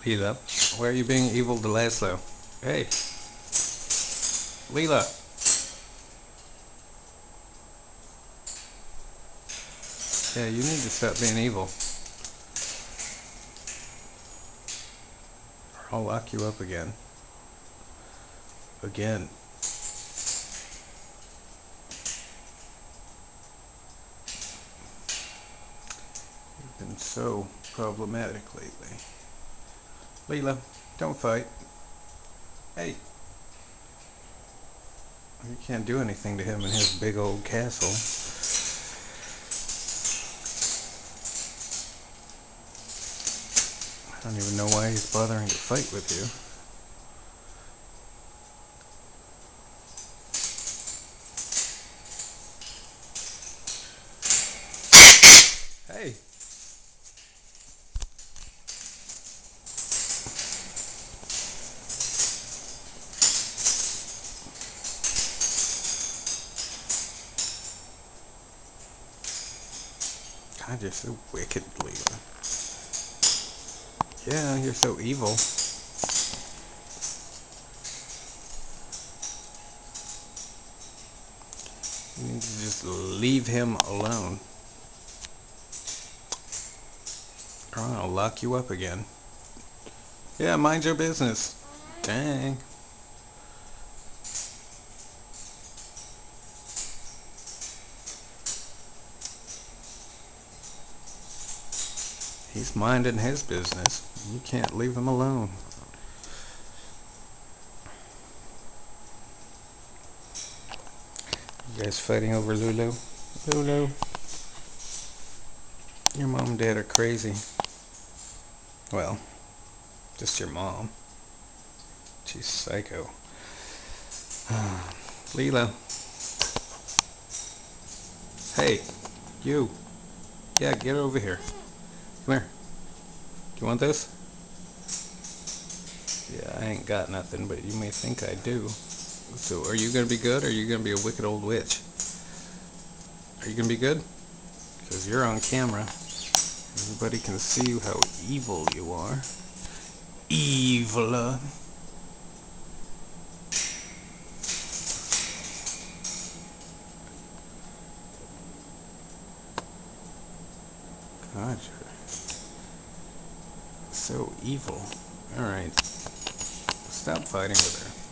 Leela, why are you being evil to Laszlo? Hey, Leela. Yeah, you need to stop being evil. Or I'll lock you up again. Again. You've been so problematic lately. Leela, don't fight. Hey. You can't do anything to him in his big old castle. I don't even know why he's bothering to fight with you. Hey. God, you're so wicked, Leela. Yeah, you're so evil. You need to just leave him alone. Or I'll lock you up again. Yeah, mind your business. Dang. He's minding his business. You can't leave him alone. You guys fighting over Lulu? Lulu. Your mom and dad are crazy. Well, just your mom. She's psycho. Leela. Hey, you. Yeah, get over here. Come here. Do you want this? Yeah, I ain't got nothing, but you may think I do. So, are you gonna be good, or are you gonna be a wicked old witch? Are you gonna be good? Because you're on camera. Everybody can see how evil you are. Evil. God, you're so evil. Alright. Stop fighting with her.